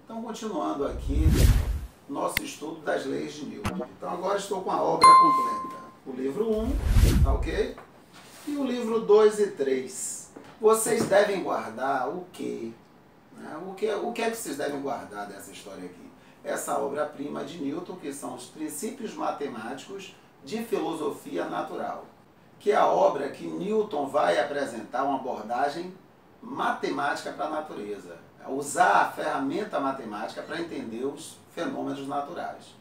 Então, continuando aqui nosso estudo das leis de Newton. Então, agora estou com a obra completa. O livro 1, tá ok? E o livro 2 e 3. Vocês devem guardar o quê? O que é que vocês devem guardar dessa história aqui? Essa obra-prima de Newton, que são os Princípios Matemáticos de Filosofia Natural, que é a obra que Newton vai apresentar uma abordagem matemática para a natureza, usar a ferramenta matemática para entender os fenômenos naturais.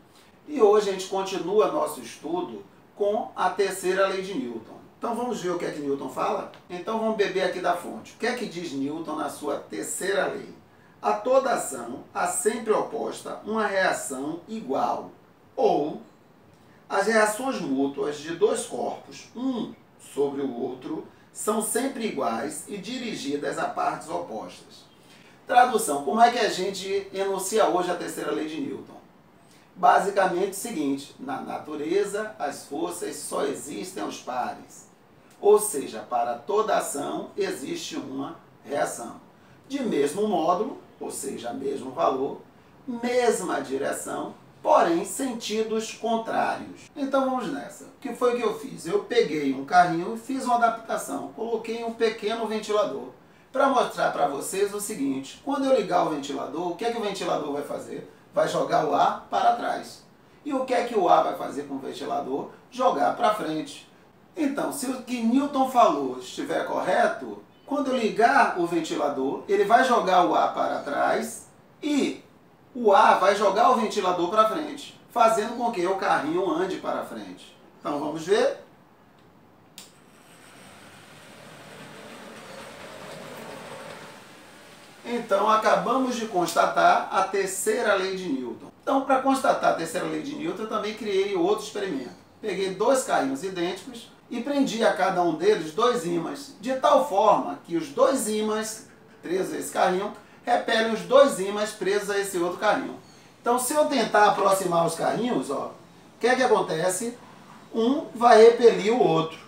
E hoje a gente continua nosso estudo com a terceira lei de Newton. Então vamos ver o que é que Newton fala? Então vamos beber aqui da fonte. O que é que diz Newton na sua terceira lei? A toda ação há sempre oposta uma reação igual, ou as reações mútuas de dois corpos, um sobre o outro, são sempre iguais e dirigidas a partes opostas. Tradução, como é que a gente enuncia hoje a terceira lei de Newton? Basicamente o seguinte: na natureza as forças só existem aos pares. Ou seja, para toda ação existe uma reação. De mesmo módulo, ou seja, mesmo valor, mesma direção, porém sentidos contrários. Então vamos nessa. O que foi que eu fiz? Eu peguei um carrinho e fiz uma adaptação. Coloquei um pequeno ventilador para mostrar para vocês o seguinte: quando eu ligar o ventilador, o que é que o ventilador vai fazer? Vai jogar o ar para trás. E o que é que o ar vai fazer com o ventilador? Jogar para frente. Então, se o que Newton falou estiver correto, quando eu ligar o ventilador, ele vai jogar o ar para trás e o ar vai jogar o ventilador para frente, fazendo com que o carrinho ande para frente. Então vamos ver? Então acabamos de constatar a terceira lei de Newton. Então, para constatar a terceira lei de Newton, eu também criei outro experimento. Peguei dois carrinhos idênticos e prendi a cada um deles dois ímãs, de tal forma que os dois ímãs presos a esse carrinho repelem os dois ímãs presos a esse outro carrinho. Então, se eu tentar aproximar os carrinhos, ó, o que é que acontece? Um vai repelir o outro.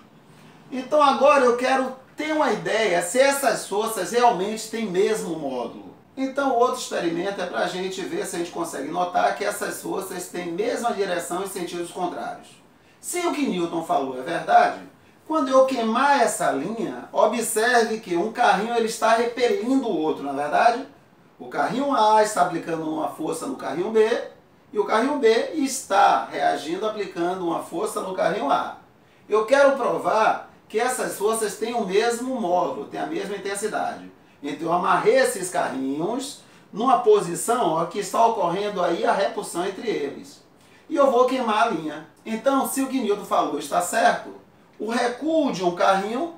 Então, agora eu quero ter uma ideia se essas forças realmente têm mesmo módulo. Então, o outro experimento é para a gente ver se a gente consegue notar que essas forças têm mesma direção em sentidos contrários. Se o que Newton falou é verdade, quando eu queimar essa linha, observe que um carrinho ele está repelindo o outro, na é verdade? O carrinho A está aplicando uma força no carrinho B e o carrinho B está reagindo aplicando uma força no carrinho A. Eu quero provar que essas forças têm o mesmo módulo, têm a mesma intensidade. Então eu amarrei esses carrinhos numa posição, ó, que está ocorrendo aí a repulsão entre eles. E eu vou queimar a linha. Então, se o que Newton falou está certo, o recuo de um carrinho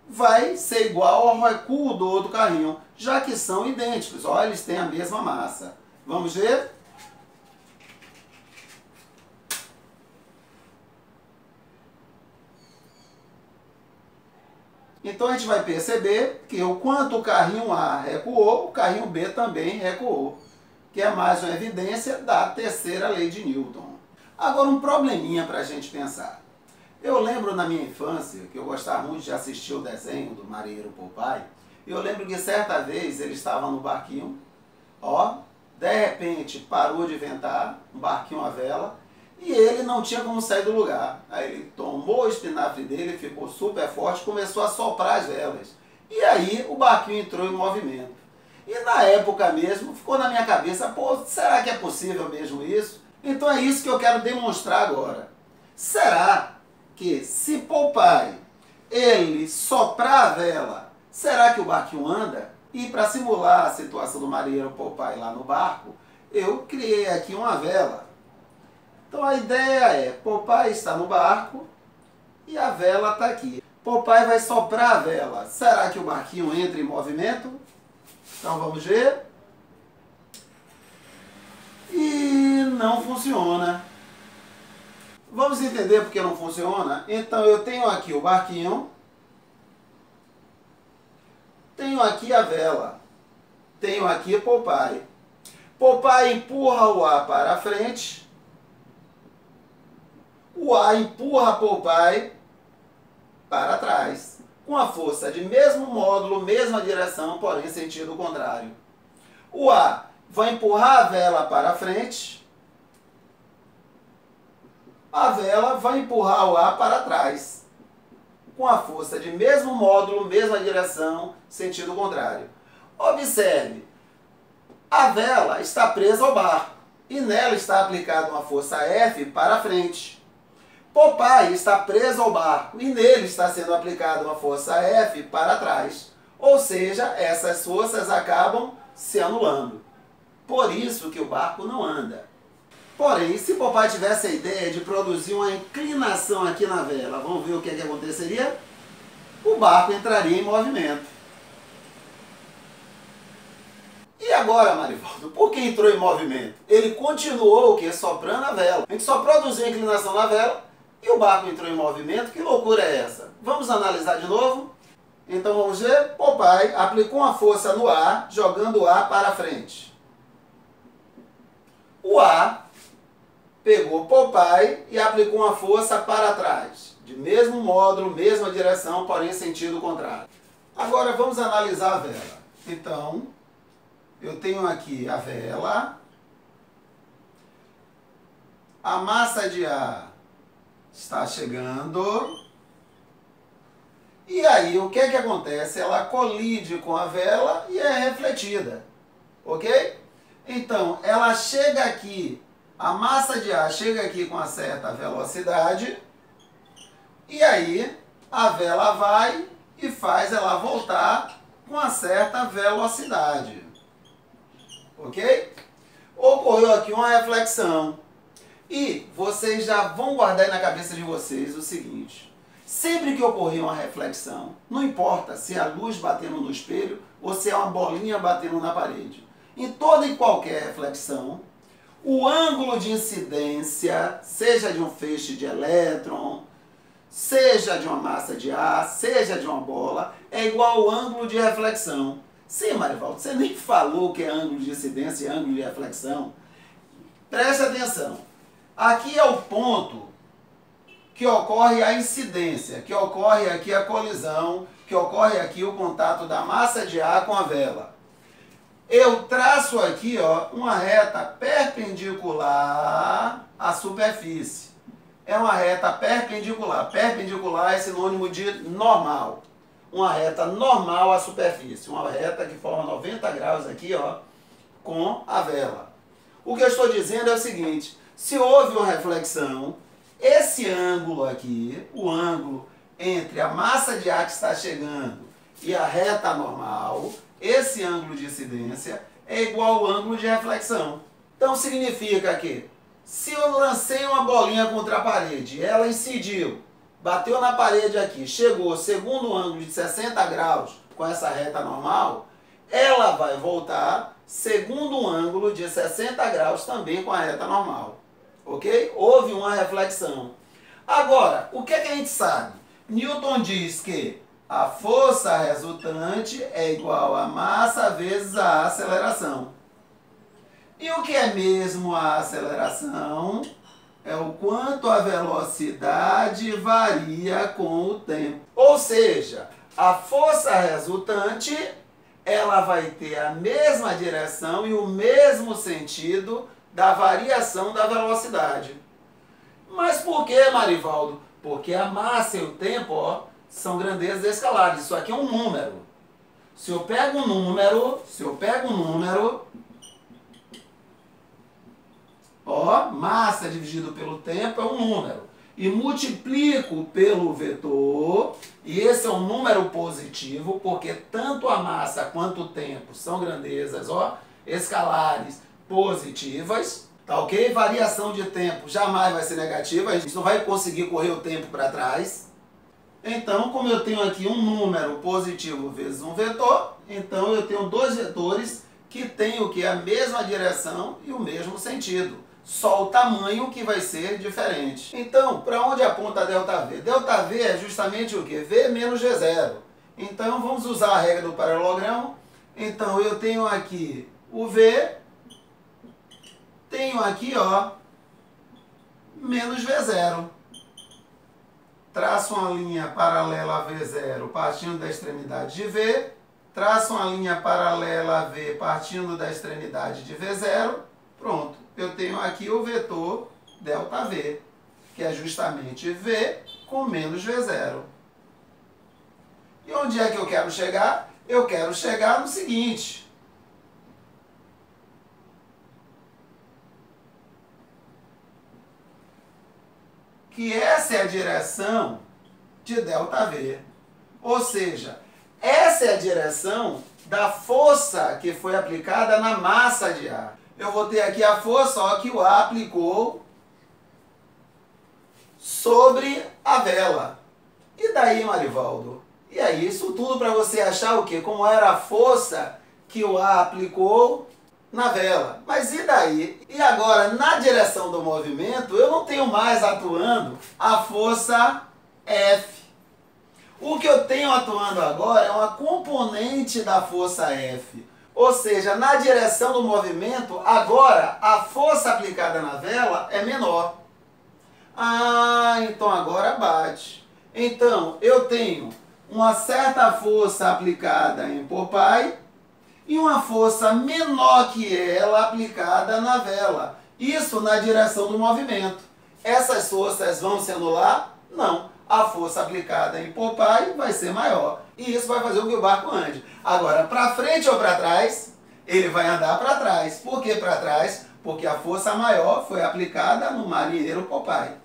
vai ser igual ao recuo do outro carrinho, já que são idênticos. Ó, eles têm a mesma massa. Vamos ver? Então a gente vai perceber que o quanto o carrinho A recuou, o carrinho B também recuou, que é mais uma evidência da terceira lei de Newton. Agora um probleminha para a gente pensar. Eu lembro na minha infância que eu gostava muito de assistir o desenho do marinheiro Popeye. E eu lembro que certa vez ele estava no barquinho, ó, de repente parou de ventar, um barquinho à vela, e ele não tinha como sair do lugar. Aí ele tomou o espinafre dele, ficou super forte, começou a soprar as velas. E aí o barquinho entrou em movimento. E na época mesmo ficou na minha cabeça: pô, será que é possível mesmo isso? Então é isso que eu quero demonstrar agora. Será que se Popeye ele soprar a vela, será que o barquinho anda? E para simular a situação do marinheiro Popeye lá no barco, eu criei aqui uma vela. Então a ideia é: Popeye está no barco e a vela está aqui. Popeye vai soprar a vela. Será que o barquinho entra em movimento? Então vamos ver. E não funciona. Vamos entender por que não funciona? Então eu tenho aqui o barquinho, tenho aqui a vela. tenho aqui Popeye. Popeye empurra o A para frente. O A empurra Popeye para trás, com a força de mesmo módulo, mesma direção, porém sentido contrário. O A vai empurrar a vela para frente. A vela vai empurrar o A para trás, com a força de mesmo módulo, mesma direção, sentido contrário. Observe, a vela está presa ao barco e nela está aplicada uma força F para frente. Popeye está preso ao barco e nele está sendo aplicada uma força F para trás. Ou seja, essas forças acabam se anulando. Por isso que o barco não anda. Porém, se Popeye tivesse a ideia de produzir uma inclinação aqui na vela, vamos ver o que aconteceria? O barco entraria em movimento. E agora, Marivaldo, por que entrou em movimento? Ele continuou o quê? Soprando a vela. A gente só produziu a inclinação na vela e o barco entrou em movimento. Que loucura é essa? Vamos analisar de novo? Então vamos ver. Popeye aplicou uma força no A, jogando o A para frente. O A pegou Popeye e aplicou uma força para trás. De mesmo módulo, mesma direção, porém sentido contrário. Agora vamos analisar a vela. Então, eu tenho aqui a vela. A massa de ar está chegando. E aí, o que é que acontece? Ela colide com a vela e é refletida. Ok? Então, ela chega aqui, a massa de ar chega aqui com uma certa velocidade. E aí, a vela vai e faz ela voltar com uma certa velocidade. Ok? Ocorreu aqui uma reflexão. E vocês já vão guardar aí na cabeça de vocês o seguinte. Sempre que ocorrer uma reflexão, não importa se é a luz batendo no espelho ou se é uma bolinha batendo na parede. Em toda e qualquer reflexão, o ângulo de incidência, seja de um feixe de elétron, seja de uma massa de ar, seja de uma bola, é igual ao ângulo de reflexão. Sim, Marivaldo, você nem falou o que é ângulo de incidência e ângulo de reflexão. Preste atenção. Aqui é o ponto que ocorre a incidência, que ocorre aqui a colisão, que ocorre aqui o contato da massa de ar com a vela. Eu traço aqui uma reta perpendicular à superfície. É uma reta perpendicular. Perpendicular é sinônimo de normal. Uma reta normal à superfície. Uma reta que forma 90 graus aqui, com a vela. O que eu estou dizendo é o seguinte. Se houve uma reflexão, esse ângulo aqui, o ângulo entre a massa de ar que está chegando e a reta normal, esse ângulo de incidência é igual ao ângulo de reflexão. Então significa que se eu lancei uma bolinha contra a parede, ela incidiu, bateu na parede aqui, chegou segundo o ângulo de 60 graus com essa reta normal, ela vai voltar segundo um ângulo de 60 graus também com a reta normal. Ok? Houve uma reflexão. Agora, o que é que a gente sabe? Newton diz que a força resultante é igual a massa vezes a aceleração. E o que é mesmo a aceleração? É o quanto a velocidade varia com o tempo. Ou seja, a força resultante, ela vai ter a mesma direção e o mesmo sentido da variação da velocidade. Mas por que, Marivaldo? Porque a massa e o tempo, são grandezas escalares. Isso aqui é um número. Se eu pego um número, massa dividido pelo tempo é um número. E multiplico pelo vetor, e esse é um número positivo, porque tanto a massa quanto o tempo são grandezas, escalares positivas. Tá ok? Variação de tempo jamais vai ser negativa, a gente não vai conseguir correr o tempo para trás. Então, como eu tenho aqui um número positivo vezes um vetor, então eu tenho dois vetores que têm o que? A mesma direção e o mesmo sentido. Só o tamanho que vai ser diferente. Então, para onde aponta ΔV? ΔV é justamente o que? V menos G0. Então, vamos usar a regra do paralelogramo. Então, eu tenho aqui o V, tenho aqui, ó, menos V0. Traço uma linha paralela a V0 partindo da extremidade de V, traço uma linha paralela a V partindo da extremidade de V0, pronto. Eu tenho aqui o vetor ΔV, que é justamente V com menos V0. E onde é que eu quero chegar? Eu quero chegar no seguinte. Que essa é a direção de ΔV. Ou seja, essa é a direção da força que foi aplicada na massa de ar. Eu vou ter aqui a força, ó, que o ar aplicou sobre a vela. E daí, Marivaldo? E aí, isso tudo para você achar o quê? Como era a força que o ar aplicou na vela. Mas e daí? E agora, na direção do movimento, eu não tenho mais atuando a força F. O que eu tenho atuando agora é uma componente da força F. Ou seja, na direção do movimento, agora a força aplicada na vela é menor. Ah, então agora bate. Então, eu tenho uma certa força aplicada em Popeye e uma força menor que ela aplicada na vela. Isso na direção do movimento. Essas forças vão se anular? Não. A força aplicada em Popeye vai ser maior. E isso vai fazer com que o barco ande. Agora, para frente ou para trás, ele vai andar para trás. Por que para trás? Porque a força maior foi aplicada no marinheiro Popeye.